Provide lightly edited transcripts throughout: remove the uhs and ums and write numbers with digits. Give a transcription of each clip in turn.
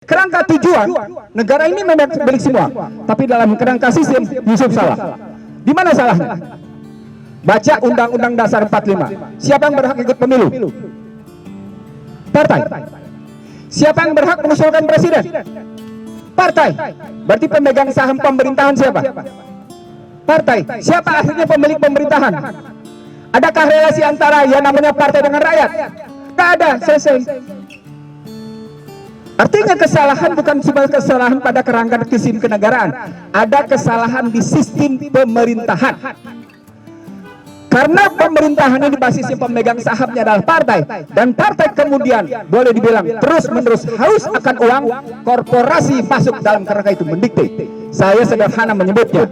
Kerangka tujuan negara ini memang milik semua, tapi dalam kerangka sistem Yusuf salah. Di mana salahnya? Baca Undang-Undang Dasar 45. Siapa yang berhak ikut pemilu? Partai. Siapa yang berhak mengusulkan presiden? Partai. Berarti pemegang saham pemerintahan siapa? Partai. Siapa akhirnya pemilik pemerintahan? Adakah relasi antara yang namanya partai dengan rakyat? Tidak ada, selesai. Artinya kesalahan bukan cuma kesalahan pada kerangka sistem kenegaraan, ada kesalahan di sistem pemerintahan. Karena pemerintahan ini basisnya pemegang sahamnya adalah partai, dan partai kemudian boleh dibilang terus-menerus haus akan uang, korporasi masuk dalam kerangka itu mendikte. Saya sederhana menyebutnya.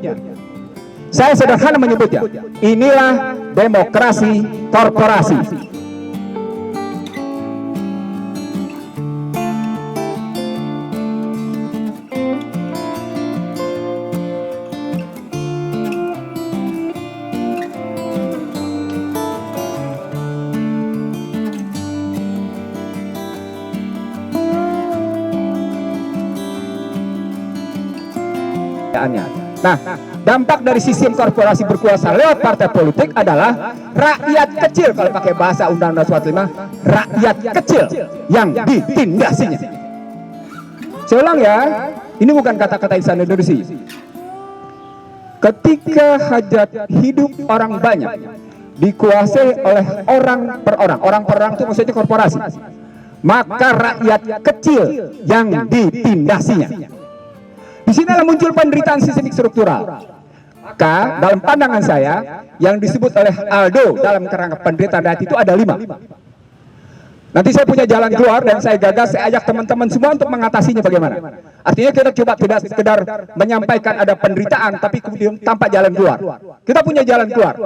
Inilah demokrasi korporasi. Nah, dampak dari sistem korporasi berkuasa lewat partai politik adalah rakyat kecil, kalau pakai bahasa Undang-Undang 45, rakyat kecil yang ditindasinya. Saya ulang ya, ini bukan kata-kata Ihsan Nursi. Ketika hajat hidup orang banyak dikuasai oleh orang per orang itu maksudnya korporasi, maka rakyat kecil yang ditindasinya. Di sinilah muncul penderitaan sistemik struktural. Maka dalam pandangan saya, yang disebut oleh Aldo dalam kerangka penderitaan rakyat itu ada 5. Nanti saya punya jalan keluar dan saya gagas, saya ajak teman-teman semua untuk mengatasinya bagaimana. Artinya kita coba tidak sekedar menyampaikan ada penderitaan, tapi kemudian tanpa jalan keluar. Kita punya jalan keluar.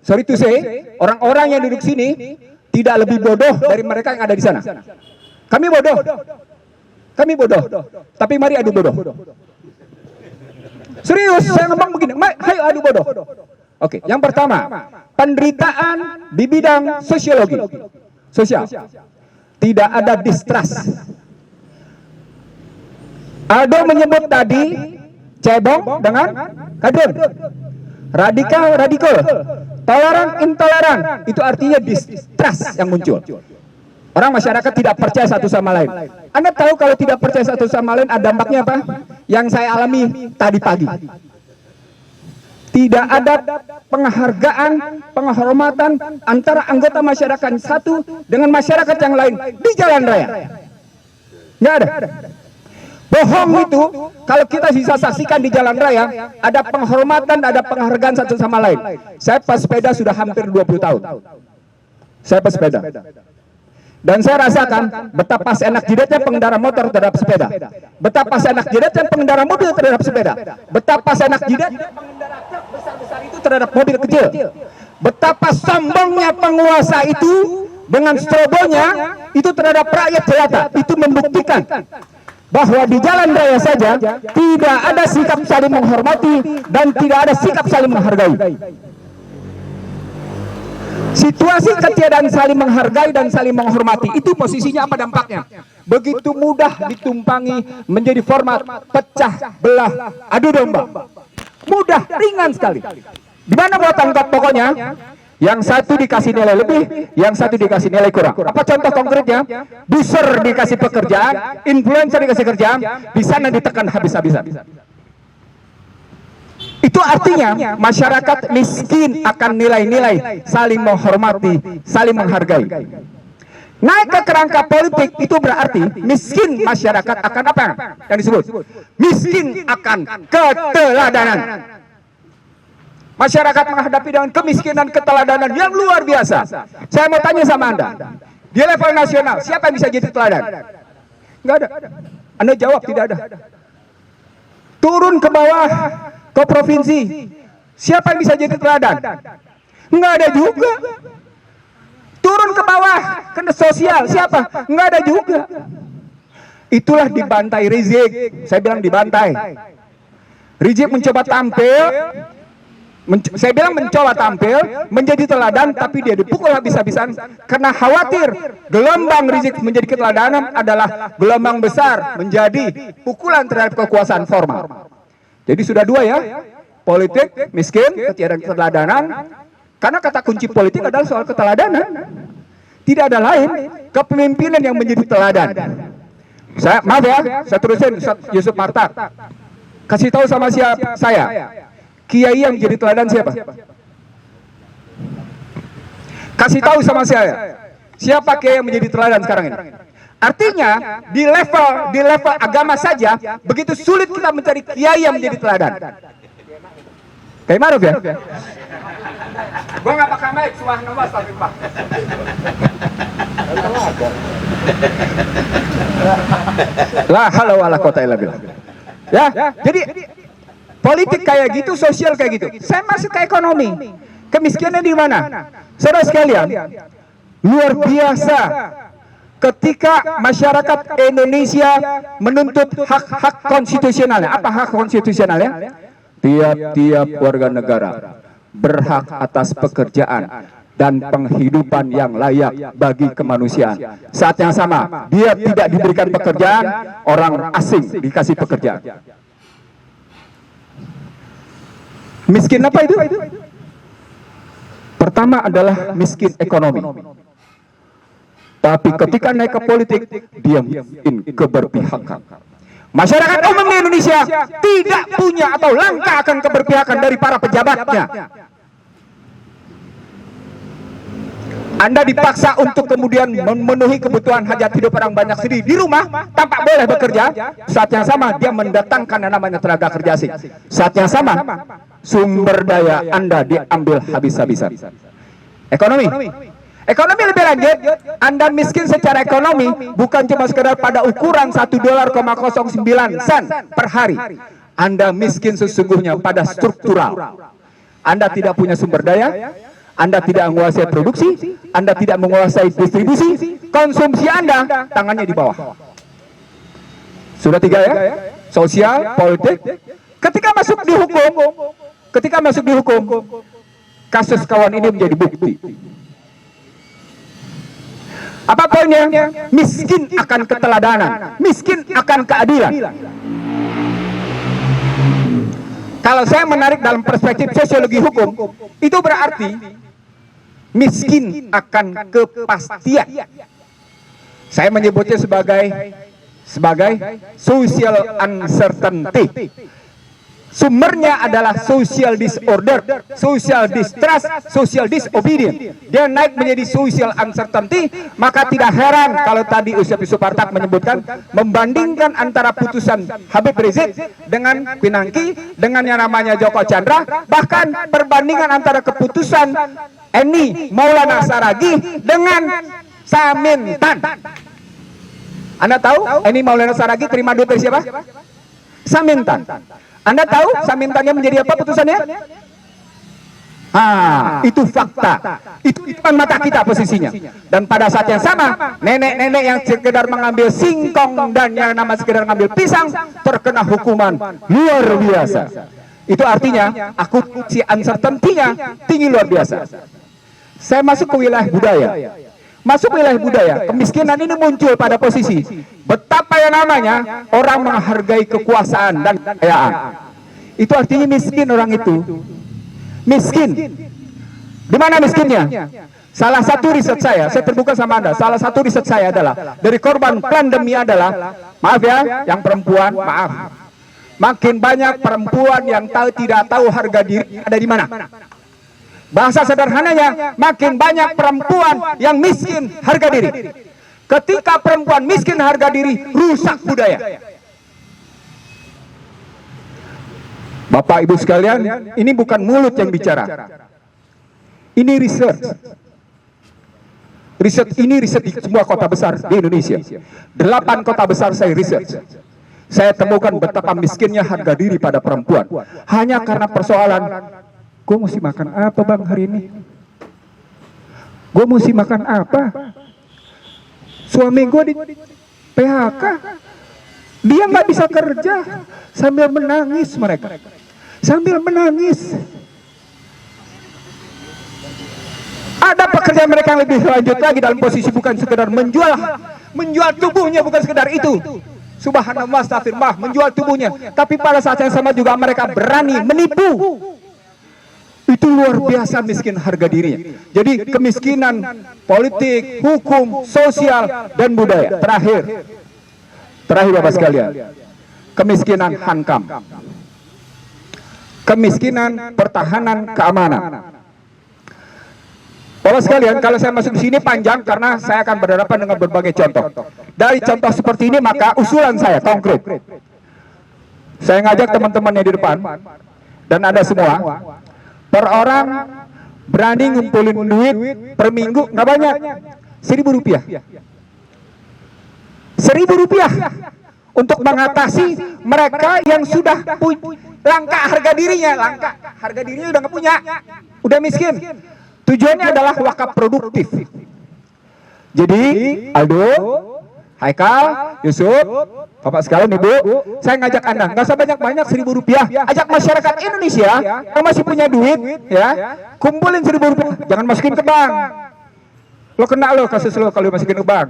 Sorry to say, orang-orang yang duduk sini tidak lebih bodoh dari mereka yang ada di sana. Kami bodoh, tapi mari adu bodoh. Serius, saya ngomong begini, hayo adu bodoh. Oke, yang pertama, penderitaan di bidang sosial. Tidak ada distrust. Aldo menyebut tadi cebong dengan kadrun, radikal, toleran, intoleran. Itu artinya distrust yang muncul. Orang masyarakat tidak percaya satu sama lain. Anda tahu kalau tidak percaya satu sama lain ada dampaknya apa? Yang saya alami tadi pagi. Tidak ada penghargaan, penghormatan antara anggota masyarakat satu dengan masyarakat yang lain di jalan raya. Nggak ada. Bohong itu kalau kita bisa saksikan di jalan raya, ada penghormatan, ada penghargaan satu sama lain. Saya pesepeda sudah hampir 20 tahun. Saya pesepeda. Dan saya rasakan betapa enak jidatnya pengendara motor terhadap sepeda, betapa enak jidatnya pengendara mobil terhadap sepeda, betapa enak jidatnya pengendara truk besar-besar itu terhadap mobil kecil, betapa sombongnya penguasa itu dengan strobonya itu terhadap rakyat jelata. Itu membuktikan bahwa di jalan raya saja tidak ada sikap saling menghormati dan tidak ada sikap saling menghargai. Situasi ketiadaan saling menghargai dan saling menghormati itu posisinya apa dampaknya? Begitu mudah ditumpangi menjadi format pecah belah adu domba. Mudah, ringan sekali. Di mana buat tangkap pokoknya? Yang satu dikasih nilai lebih, yang satu dikasih nilai kurang. Apa contoh konkretnya? Booster dikasih pekerjaan, influencer dikasih kerjaan, di sana ditekan habis-habisan. Itu artinya masyarakat miskin akan nilai-nilai saling menghormati, saling menghargai. Naik ke kerangka politik itu berarti miskin masyarakat akan apa yang disebut? Miskin akan keteladanan. Masyarakat menghadapi dengan kemiskinan keteladanan yang luar biasa. Saya mau tanya sama Anda, di level nasional siapa yang bisa jadi teladan? Enggak ada. Anda jawab tidak ada. Turun ke bawah ke provinsi, siapa yang bisa jadi teladan? Enggak ada juga. Turun ke bawah ke sosial, siapa? Enggak ada juga. Itulah dibantai Rizik. Saya bilang dibantai. Rizik mencoba tampil Saya bilang mencoba tampil menjadi teladan, tapi dia dipukul habis-habisan karena khawatir gelombang rizik menjadi keteladanan adalah gelombang besar menjadi pukulan terhadap kekuasaan formal. Jadi sudah dua ya, politik, miskin, ketiadaan keteladanan. Karena kata kunci politik adalah soal keteladanan. Tidak ada lain, kepemimpinan yang menjadi teladan. Maaf ya, saya terusin Yusuf Martak. Kasih tahu sama saya. Kiai yang jadi teladan siapa? Kasih tahu sama saya. Siapa kiai yang menjadi teladan sekarang ini? Artinya di level agama saja begitu sulit kita mencari kiai yang menjadi teladan. Kayak Maruf ya? Gua nggak pakai mic, suah nambah tapi Pak. Lah halo wala kota ilabillah. Ya, jadi politik kayak gitu, sosial kayak gitu. Saya masuk ke ekonomi. Kemiskinan di mana? Saudara sekalian, luar biasa ketika masyarakat Indonesia menuntut hak-hak konstitusionalnya. Apa hak konstitusionalnya? Tiap-tiap warga negara berhak atas pekerjaan dan penghidupan yang layak bagi kemanusiaan. Saat yang sama, dia tidak diberikan pekerjaan, orang asing dikasih pekerjaan. Miskin apa itu? Pertama adalah miskin ekonomi. Tapi ketika naik ke politik, dia miskin keberpihakan. Masyarakat umum di Indonesia tidak punya atau langka akan keberpihakan dari para pejabatnya. Anda dipaksa untuk kemudian memenuhi kebutuhan hajat hidup orang banyak sendiri di rumah tanpa boleh bekerja. Saat yang sama dia mendatangkan yang namanya tenaga kerja asing. Saat yang sama sumber daya Anda diambil habis-habisan. Ekonomi lebih lanjut, Anda miskin secara ekonomi bukan cuma sekedar pada ukuran $1.09 per hari. Anda miskin sesungguhnya pada struktural. Anda tidak punya sumber daya, Anda tidak menguasai produksi, Anda tidak menguasai distribusi, konsumsi Anda tangannya di bawah. Sudah tiga ya, sosial, politik. Ketika masuk di hukum, kasus kawan ini menjadi bukti. Apa poinnya? Miskin akan keteladanan, miskin akan keadilan. Kalau saya menarik dalam perspektif sosiologi hukum, itu berarti miskin akan kepastian. Saya menyebutnya sebagai social uncertainty. Sumbernya adalah social disorder, social distrust, social disobedience. Dia naik menjadi social uncertainty, maka tidak heran kalau tadi Yusuf Martak menyebutkan membandingkan antara putusan Habib Rizik dengan Pinangki, dengan yang namanya Joko Chandra, bahkan perbandingan antara keputusan Eni Maulana Saragih dengan Samintan. Anda tahu Eni Maulana Saragih terima duit dari siapa? Samintan. Anda tahu Samintannya menjadi apa putusannya? Itu fakta. Itu di depan mata kita posisinya. Dan pada saat yang sama, nenek-nenek yang sekedar mengambil singkong dan yang nama sekedar mengambil pisang terkena hukuman luar biasa. Itu artinya akuntansi uncertainty-nya tinggi luar biasa. Saya masuk ke wilayah budaya. Kemiskinan ini muncul pada posisi betapa yang namanya orang menghargai kekuasaan dan kekayaan. Itu artinya miskin orang itu. Miskin. Di mana miskinnya? Salah satu riset saya terbuka sama Anda. Salah satu riset saya adalah dari korban pandemi adalah, maaf ya, yang perempuan, maaf. Makin banyak perempuan yang tidak tahu harga diri ada di mana. Bahasa sederhananya, makin banyak perempuan yang miskin harga diri. Ketika perempuan miskin harga diri, rusak budaya. Bapak Ibu sekalian, ini bukan mulut yang bicara. Ini riset. Riset di semua kota besar di Indonesia. 8 kota besar saya riset. Saya temukan betapa miskinnya harga diri pada perempuan. Hanya karena persoalan, gue mesti makan apa bang hari ini? Gue mesti makan apa? Suami gue di PHK, dia nggak bisa kerja. Sambil menangis mereka, sambil menangis. ada pekerjaan mereka yang lebih lanjut lagi dalam posisi bukan sekedar menjual tubuhnya, bukan sekedar itu. Subhanallah, astagfirullah, menjual tubuhnya. Tapi pada saat yang sama juga mereka berani menipu. Itu luar biasa miskin harga dirinya. Jadi kemiskinan politik, hukum, sosial, dan budaya. Terakhir Bapak sekalian, kemiskinan hankam. Kemiskinan pertahanan keamanan. Bapak sekalian, kalau saya masuk di sini panjang karena saya akan berhadapan dengan berbagai contoh. Dari contoh seperti ini maka usulan saya konkret. Saya ngajak teman-temannya di depan dan ada semua. Per orang berani ngumpulin duit per minggu nggak banyak, Rp1.000. Rp1.000 untuk mengatasi mereka yang sudah langka harga dirinya, udah nggak punya, udah miskin. Tujuannya adalah wakaf produktif. Jadi Aldo, Haikal, Yusuf, Bapak sekalian, Ibu, saya ngajak Anda, nggak usah banyak-banyak, Rp1.000. Ajak masyarakat Indonesia yang masih punya duit, ya, kumpulin Rp1.000. Jangan masukin ke bank. Lo kena lo kasus lo kalau masukin ke bank.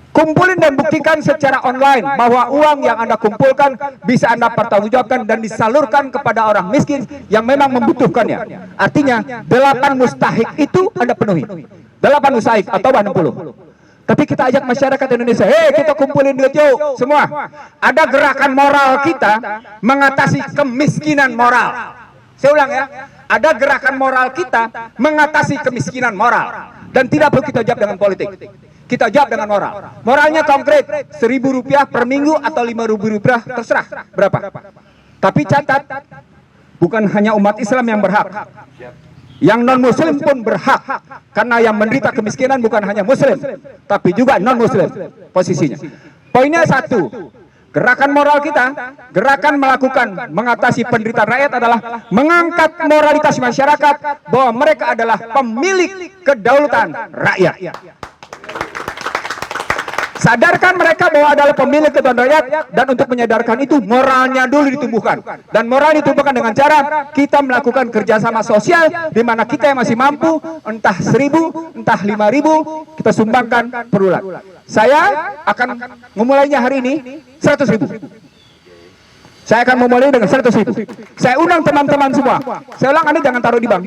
Kumpulin dan buktikan secara online bahwa uang yang Anda kumpulkan bisa Anda pertanggungjawabkan dan disalurkan kepada orang miskin yang memang membutuhkannya. Artinya 8 mustahik itu Anda penuhi. 8 mustahik atau 60. Tapi kita ajak masyarakat Indonesia, kita kumpulin duit yuk semua. Ada gerakan moral kita mengatasi kemiskinan moral. Saya ulang ya, ada gerakan moral kita mengatasi kemiskinan moral. Dan tidak perlu kita jawab dengan politik. Kita jawab dengan moral. Moralnya konkret, Rp1.000 per minggu atau Rp5.000, terserah berapa. Tapi catat, bukan hanya umat Islam yang berhak. Yang non-muslim pun berhak. Karena yang menderita kemiskinan bukan hanya muslim, tapi juga non-muslim posisinya. Poinnya satu, gerakan moral kita, gerakan melakukan mengatasi penderitaan rakyat adalah mengangkat moralitas masyarakat bahwa mereka adalah pemilik kedaulatan rakyat. Sadarkan mereka bahwa adalah pemilik kedaulatan rakyat, dan untuk menyadarkan itu moralnya dulu ditumbuhkan. Dan moral ditumbuhkan dengan cara kita melakukan kerjasama sosial, di mana kita yang masih mampu, entah 1.000, entah 5.000, kita sumbangkan per bulan. Saya akan memulainya hari ini 100.000. Saya akan memulai dengan 100.000. Saya undang teman-teman semua. Saya ulang, Anda jangan taruh di bank.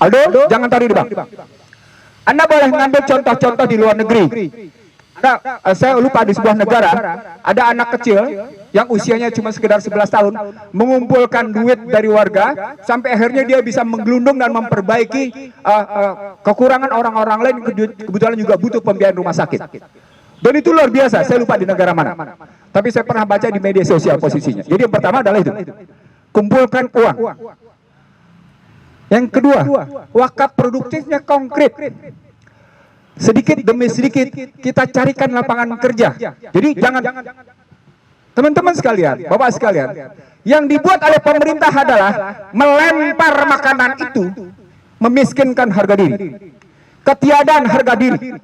Aldo, jangan taruh di bank. Anda boleh mengambil contoh-contoh di luar negeri. Saya lupa di sebuah negara ada anak kecil yang usianya cuma sekedar 11 tahun mengumpulkan duit dari warga sampai akhirnya dia bisa menggelundung dan memperbaiki kekurangan orang-orang lain kebetulan juga butuh pembiayaan rumah sakit. Dan itu luar biasa. Saya lupa di negara mana. Tapi saya pernah baca di media sosial posisinya. Jadi yang pertama adalah itu, kumpulkan uang. Yang kedua, wakaf produktifnya konkret. Sedikit demi sedikit kita carikan lapangan kerja. Jadi jangan, teman-teman sekalian, Bapak sekalian, yang dibuat oleh pemerintah adalah melempar makanan itu memiskinkan harga diri. Ketiadaan harga diri.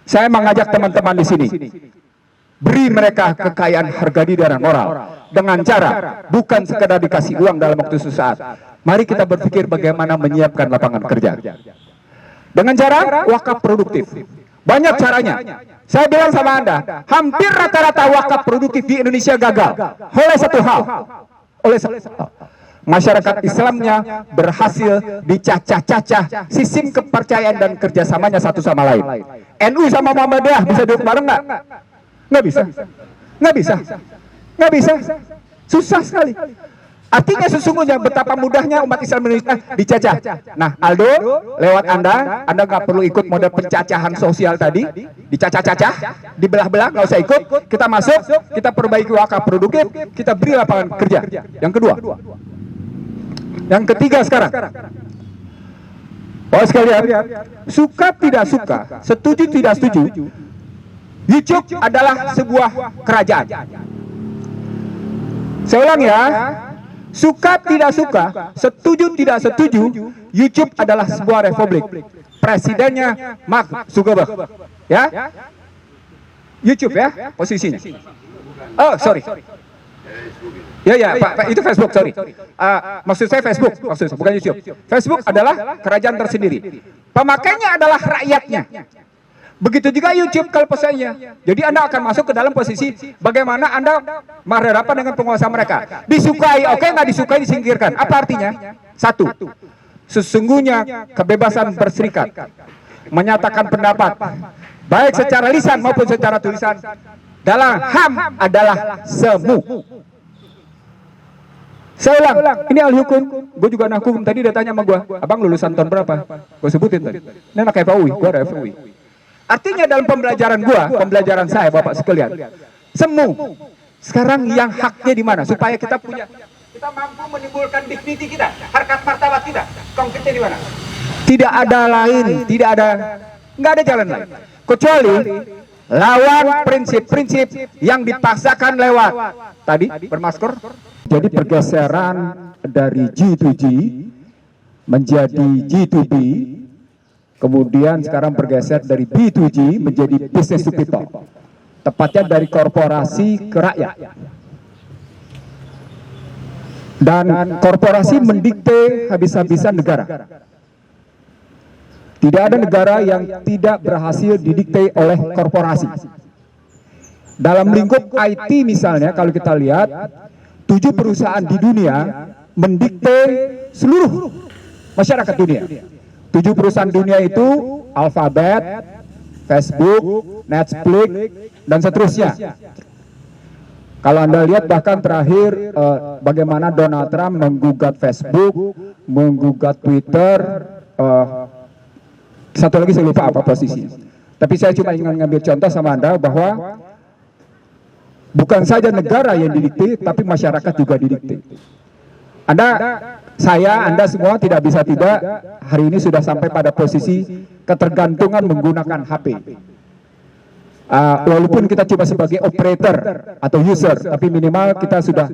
Saya mengajak teman-teman di sini, beri mereka kekayaan harga diri dan moral dengan cara bukan sekedar dikasih uang dalam waktu sesaat. Mari kita berpikir bagaimana menyiapkan lapangan kerja. Dengan cara wakaf produktif. Banyak caranya. Saya bilang sama Anda, hampir rata-rata wakaf produktif di Indonesia gagal. Oleh satu hal. Masyarakat Islamnya berhasil dicacah-cacah sistem kepercayaan dan kerjasamanya satu sama lain. NU sama Muhammadiyah bisa duduk bareng nggak? Nggak bisa. Nggak bisa. Nggak bisa. Susah sekali. Artinya sesungguhnya betapa mudahnya umat Islam Indonesia dicacah. Nah, Aldo, lewat Anda nggak perlu ikut model pencacahan sosial tadi, dicacah-cacah, dibelah-belah, nggak usah ikut. Kita masuk, kita perbaiki wakaf produktif, kita beri lapangan kerja. Yang kedua, yang ketiga sekarang, oh sekalian, suka tidak suka, setuju tidak setuju, YouTube adalah sebuah kerajaan. Saya ulang ya. Suka tidak suka, setuju tidak setuju, YouTube adalah sebuah republik. Presidennya Mark Zuckerberg, ya. YouTube ya posisinya. Oh sorry. Ya ya Pak, itu Facebook, sorry. Maksud saya Facebook, bukan YouTube. Facebook adalah kerajaan tersendiri. Pemakainya adalah rakyatnya. Begitu juga YouTube kalau pesannya. Jadi Anda akan masuk ke dalam posisi bagaimana Anda berhadapan dengan penguasa mereka. Disukai, oke, nggak disukai disingkirkan. Apa artinya? Satu, sesungguhnya kebebasan berserikat, menyatakan pendapat, baik secara lisan maupun secara tulisan, dalam HAM adalah semu. Saya ulang, ini ahli hukum, gue juga anak hukum, tadi dia tanya sama gue, abang lulusan tahun berapa? Gue sebutin tadi, ini anak FUI, gue ada FUI. Artinya dalam pembelajaran gue, pembelajaran saya Bapak sekalian, semu. Sekarang yang haknya di mana? Supaya kita mampu menimbulkan dignity kita, harkat martabat kita, konkretnya di mana? Tidak ada lain, nggak ada jalan lain. Kecuali lawan prinsip-prinsip yang dipaksakan lewat tadi bermasker. Jadi pergeseran dari G2G menjadi G2B, kemudian sekarang bergeser dari B2G menjadi business to people, tepatnya dari korporasi ke rakyat. Dan korporasi mendikte habis-habisan negara. Tidak ada negara yang tidak berhasil didikte oleh korporasi. Dalam lingkup IT misalnya, kalau kita lihat, 7 perusahaan di dunia mendikte seluruh masyarakat dunia. 7 perusahaan dunia itu Alphabet, Facebook, Netflix, dan seterusnya. Kalau Anda lihat bahkan terakhir bagaimana Donald Trump menggugat Facebook, menggugat Twitter, satu lagi saya lupa apa posisinya. Tapi saya cuma ingin ngambil contoh sama Anda bahwa bukan saja negara yang didikte, tapi masyarakat juga didikte. Anda semua tidak bisa tidak hari ini sudah sampai pada posisi ketergantungan menggunakan HP. Walaupun kita cuma sebagai operator atau user, tapi minimal kita sudah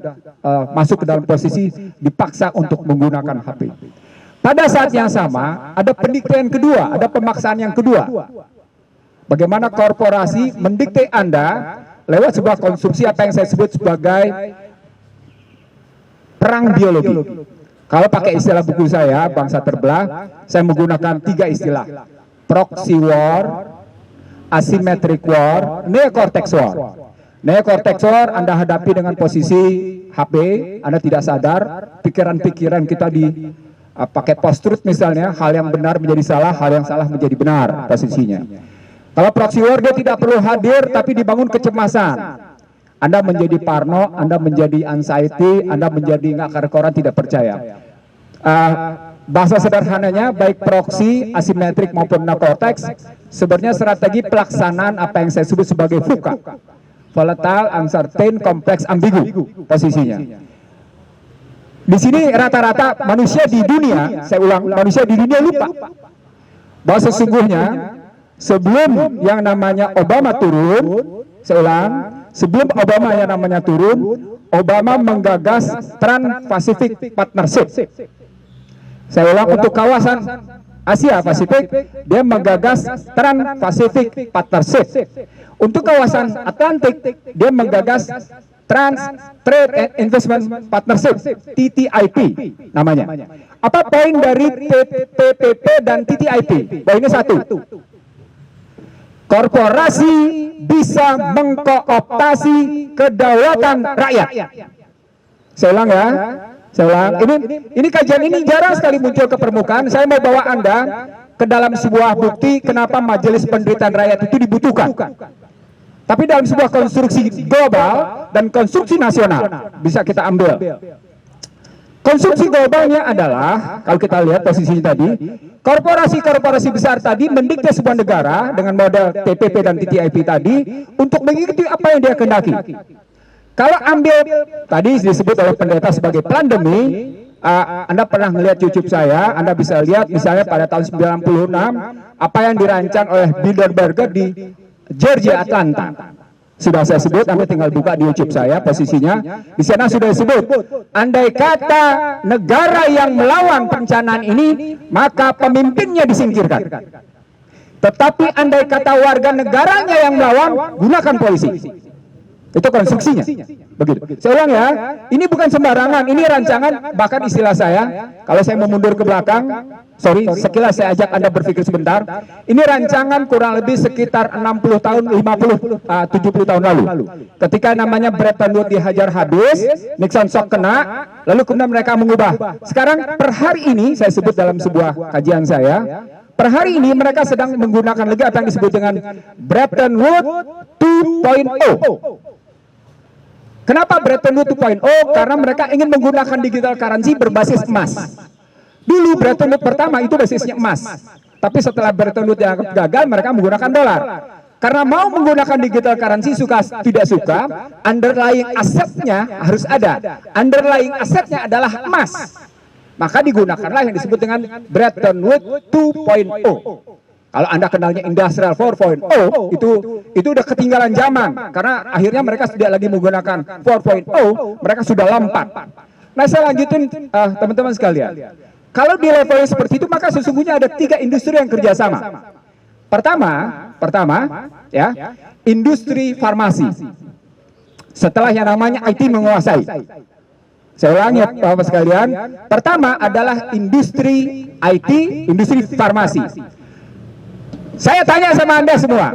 masuk ke dalam posisi dipaksa untuk menggunakan HP. Pada saat yang sama, ada pendiktean kedua, ada pemaksaan yang kedua. Bagaimana korporasi mendikte Anda lewat sebuah konsumsi apa yang saya sebut sebagai perang biologi. Kalau pakai istilah buku saya, Bangsa Terbelah, saya menggunakan 3 istilah. Proxy war, asymmetric war, neocortex war. Neocortex war Anda hadapi dengan posisi HP, Anda tidak sadar, pikiran-pikiran kita pakai post-truth misalnya, hal yang benar menjadi salah, hal yang salah menjadi benar posisinya. Kalau proxy war dia tidak perlu hadir, tapi dibangun kecemasan. Anda menjadi parno, Anda menjadi anxiety, Anda menjadi nggak karuan, tidak percaya. Bahasa sederhananya, baik proxy, asimetrik maupun neocortex, sebenarnya strategi pelaksanaan apa yang saya sebut sebagai VUCA, volatile, uncertain, complex, ambigu posisinya. Di sini rata-rata manusia di dunia, saya ulang, manusia di dunia lupa bahwa sesungguhnya sebelum yang namanya Obama turun, saya ulang, sebelum Obama yang namanya turun, Obama menggagas Trans-Pacific Partnership. Saya ulang, untuk kawasan Asia Pasifik, dia menggagas Trans-Pacific Partnership. Untuk kawasan Atlantik, dia menggagas Trans Trade and Investment Partnership, TTIP namanya. Apa poin dari TPP dan TTIP? Poinnya satu, korporasi bisa mengkooptasi kedaulatan rakyat. Saya ulang ya, saya ulang. Ini kajian ini jarang sekali muncul ke permukaan. Saya mau bawa Anda ke dalam sebuah bukti kenapa Majelis Penderitaan Rakyat itu dibutuhkan. Tapi dalam sebuah konstruksi global dan konstruksi nasional bisa kita ambil. Konstruksi globalnya adalah, kalau kita lihat posisinya tadi, korporasi-korporasi besar tadi mendikte sebuah negara dengan model TPP dan TTIP tadi untuk mengikuti apa yang dia kehendaki. Kalau ambil tadi disebut oleh pendeta sebagai pandemi, Anda pernah melihat YouTube saya, Anda bisa lihat misalnya pada tahun 96 apa yang dirancang oleh Bilderberger di Georgia, Atlanta. Sudah saya sebut, Anda tinggal buka di YouTube saya posisinya. Di sana sudah disebut, andai kata negara yang melawan perencanaan ini, maka pemimpinnya disingkirkan. Tetapi andai kata warga negaranya yang melawan, gunakan polisi. Itu konstruksinya. Begitu. Saya ulang ya, ini bukan sembarangan, ini rancangan, bahkan istilah saya, kalau saya mau mundur ke belakang, sekilas saya ajak Anda berpikir sebentar. Ini rancangan kurang lebih sekitar 60 tahun, 70 tahun lalu. Ketika namanya Bretton Woods dihajar habis, Nixon shock kena, lalu kemudian mereka mengubah. Sekarang per hari ini, saya sebut dalam sebuah kajian saya, per hari ini mereka sedang menggunakan lagi apa yang disebut dengan Bretton Woods 2.0. Kenapa Bretton Woods 2.0? Karena mereka ingin menggunakan digital currency berbasis emas. Dulu Bretton Woods pertama itu basisnya emas. Tapi setelah Bretton Woods dianggap gagal, mereka menggunakan dolar. Karena mau menggunakan digital currency suka tidak suka, underlying asetnya harus ada. Underlying asetnya adalah emas. Maka digunakanlah yang disebut dengan Bretton Woods 2.0. Kalau Anda kenalnya Industrial 4.0, itu udah ketinggalan zaman. Karena akhirnya mereka tidak lagi menggunakan 4.0, mereka sudah lompat. Nah, saya lanjutin teman-teman sekalian. Kalau di levelnya seperti itu, maka sesungguhnya ada 3 industri yang kerjasama. Pertama, ya, industri farmasi. Setelah yang namanya IT menguasai. Saya ulangi Bapak sekalian. Pertama adalah industri IT, industri farmasi. Saya tanya sama Anda semua,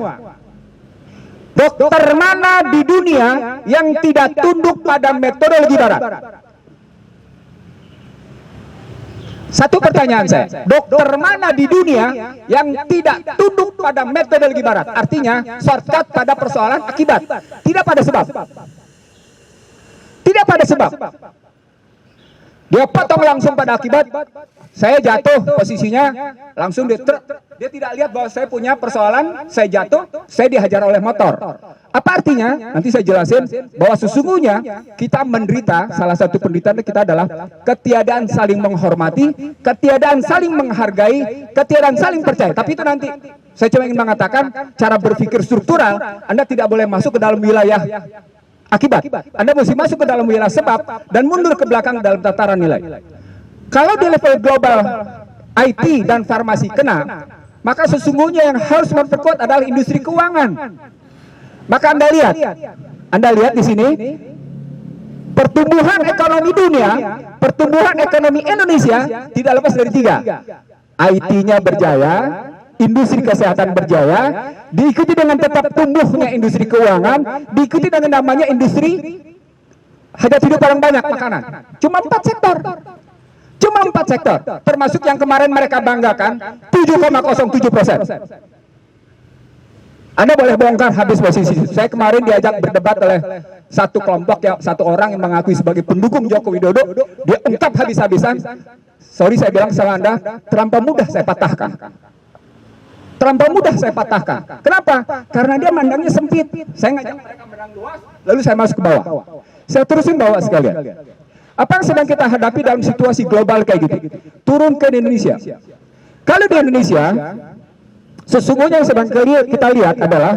dokter mana di dunia yang tidak tunduk pada metodologi barat? Satu pertanyaan saya, dokter mana di dunia yang tidak tunduk pada metodologi barat? Artinya shortcut pada persoalan akibat, tidak pada sebab. Tidak pada sebab. Dia potong langsung pada akibat. Saya jatuh posisinya, langsung dia tidak lihat bahwa saya punya persoalan, saya jatuh, saya dihajar oleh motor. Apa artinya? Nanti saya jelasin bahwa sesungguhnya kita menderita, salah satu penderitaan kita adalah ketiadaan saling menghormati, ketiadaan saling menghargai, ketiadaan saling percaya. Tapi itu nanti, saya cuma ingin mengatakan cara berpikir struktural, Anda tidak boleh masuk ke dalam wilayah akibat. Anda mesti masuk ke dalam wilayah sebab dan mundur ke belakang dalam tataran nilai. Kalau di level global IT dan farmasi kena, maka sesungguhnya yang harus memperkuat adalah industri keuangan. Maka Anda lihat di sini pertumbuhan ekonomi dunia, pertumbuhan ekonomi Indonesia tidak lepas dari 3. IT-nya berjaya, industri kesehatan berjaya, diikuti dengan tetap tumbuhnya industri keuangan, diikuti dengan namanya industri hajat hidup orang banyak makanan. Cuma 4 sektor. Cuma 4 sektor, termasuk yang kemarin mereka banggakan 7,07%. Anda boleh bongkar habis posisi. Saya kemarin diajak berdebat oleh satu kelompok, ya, satu orang yang mengakui sebagai pendukung Joko Widodo. Dia ungkap habis-habisan. Sorry, saya bilang sama Anda, terlampau mudah saya patahkan. Terlampau mudah saya patahkan. Kenapa? Karena dia mandangnya sempit. Saya ngajak mereka menang luas, lalu saya masuk ke bawah. Saya terusin bawah sekalian. Apa yang sedang kita hadapi dalam situasi global kayak gitu? Turun ke Indonesia. Kalau di Indonesia, sesungguhnya yang sedang kita lihat adalah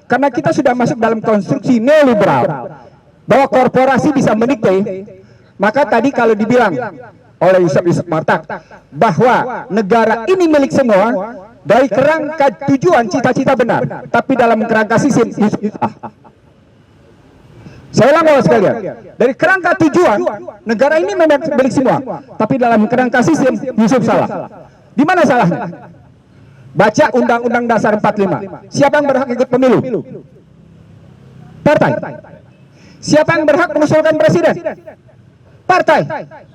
karena kita sudah masuk dalam konstruksi neoliberal, bahwa korporasi bisa mendikte. Maka tadi kalau dibilang oleh Yusuf Martak bahwa negara ini milik semua, dari kerangka tujuan cita-cita benar, tapi dalam kerangka sistem saya ulang Bapak sekalian, dari kerangka tujuan negara ini memang milik semua, tapi dalam kerangka sistem Yusuf salah. Di mana salahnya? Baca Undang-Undang Dasar 45. Siapa yang berhak ikut pemilu? Partai. Siapa yang berhak mengusulkan presiden? Partai.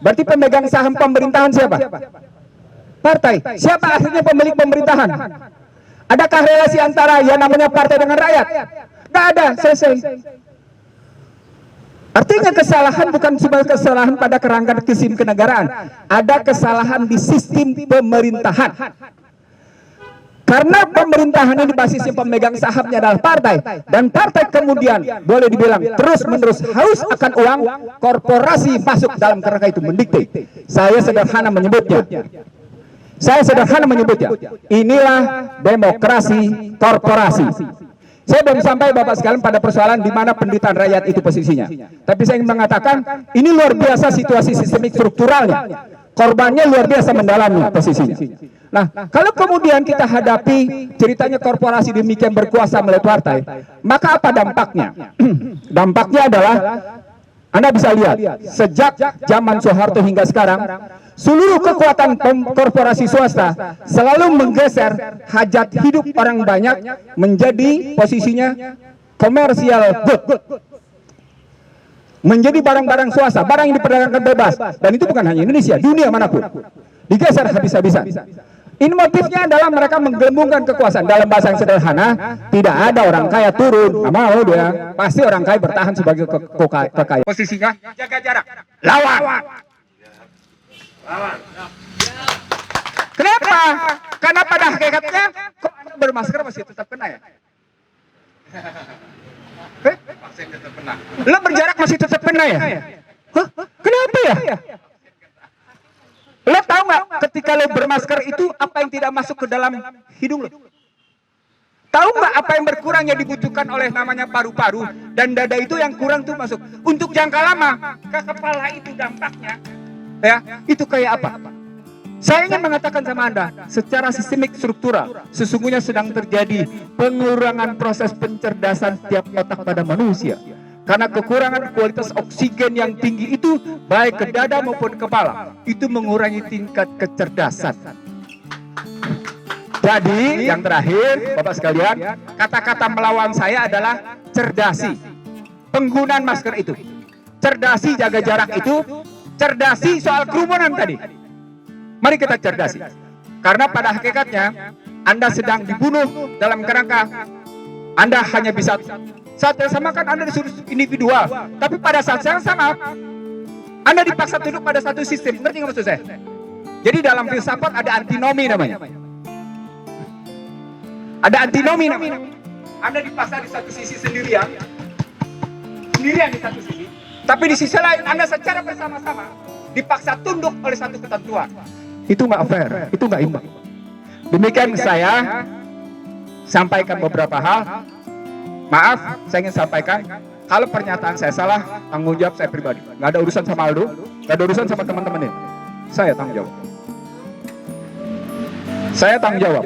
Berarti pemegang saham pemerintahan siapa? Partai. Siapa akhirnya pemilik pemerintahan? Adakah relasi antara yang namanya partai dengan rakyat? Nggak ada. Selesai. Artinya kesalahan bukan cuma kesalahan pada kerangka sistem kenegaraan, ada kesalahan di sistem pemerintahan. Karena pemerintahan ini basisnya pemegang sahamnya adalah partai, dan partai kemudian boleh dibilang terus-menerus haus akan uang, korporasi masuk dalam kerangka itu mendikte. Saya sederhana menyebutnya. Inilah demokrasi korporasi. Saya belum sampai Bapak sekalian pada persoalan di mana penderitaan rakyat itu posisinya. Tapi saya ingin mengatakan ini luar biasa situasi sistemik strukturalnya. Korbannya luar biasa mendalamnya posisinya. Nah, kalau kemudian kita hadapi ceritanya korporasi demikian berkuasa melalui partai, maka apa dampaknya? Dampaknya adalah Anda bisa lihat, sejak zaman Soeharto hingga sekarang, seluruh kekuatan korporasi swasta selalu menggeser hajat hidup orang banyak menjadi posisinya komersial good. Menjadi barang-barang swasta, barang yang diperdagangkan bebas. Dan itu bukan hanya Indonesia, dunia manapun. Digeser habis-habisan. Ini motifnya adalah mereka menggelembungkan kekuasaan. Dalam bahasa yang sederhana, tidak ada orang kaya turun, nggak mau dia. Pasti orang kaya bertahan sebagai kekayaan. Posisinya jaga jarak, lawan. Kenapa? Karena pada hakikatnya kok bermasker masih tetap kena ya? Lo berjarak masih tetap kena ya? Hah? Kenapa ya? Lo tahu nggak ketika lo bermasker itu apa yang tidak masuk ke dalam hidung lo? Tahu nggak apa yang berkurang yang dibutuhkan oleh namanya paru-paru dan dada itu yang kurang tuh masuk. Untuk jangka lama ke kepala itu dampaknya, ya itu kayak apa? Saya ingin mengatakan sama Anda, secara sistemik struktural sesungguhnya sedang terjadi pengurangan proses pencerdasan tiap otak pada manusia. Karena kekurangan kualitas oksigen yang tinggi itu baik ke dada maupun kepala, itu mengurangi tingkat kecerdasan. Jadi yang terakhir Bapak sekalian, kata-kata melawan saya adalah cerdasi. Penggunaan masker itu, cerdasi jaga jarak itu, cerdasi soal kerumunan tadi. Mari kita cerdasi. Karena pada hakikatnya Anda sedang dibunuh dalam kerangka Anda hanya bisa saat yang sama kan Anda disuruh individual, tapi pada saat yang sama Anda dipaksa tunduk pada satu sistem. Ngerti nggak maksud saya? Jadi dalam filsafat ada antinomi namanya. Ada antinomi namanya. Anda dipaksa di satu sisi sendirian di satu sisi, tapi di sisi lain Anda secara bersama-sama dipaksa tunduk oleh satu ketentuan. Itu nggak fair, itu nggak imbang. Demikian saya sampaikan beberapa hal. Maaf, saya ingin sampaikan, kalau pernyataan saya salah, tanggung jawab saya pribadi. Nggak ada urusan sama Aldo, nggak ada urusan sama teman-teman ini. Saya tanggung jawab. Saya tanggung jawab.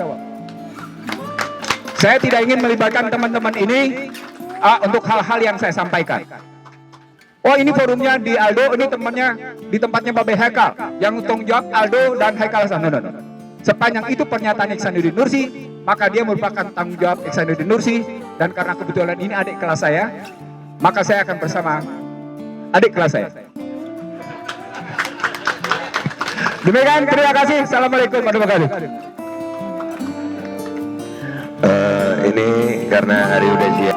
Saya tidak ingin melibatkan teman-teman ini untuk hal-hal yang saya sampaikan. Oh ini forumnya di Aldo, ini temannya di tempatnya Babe Haikal. Yang tanggung jawab Aldo dan Haikal Hasan. Sepanjang itu pernyataan Ihsanuddin Nursi, maka dia merupakan tanggung jawab Ihsanuddin Nursi. Dan karena kebetulan ini adik kelas saya, maka saya akan bersama adik kelas saya. Demikian, terima kasih. Assalamualaikum warahmatullahi wabarakatuh. Ini karena hari udah siang.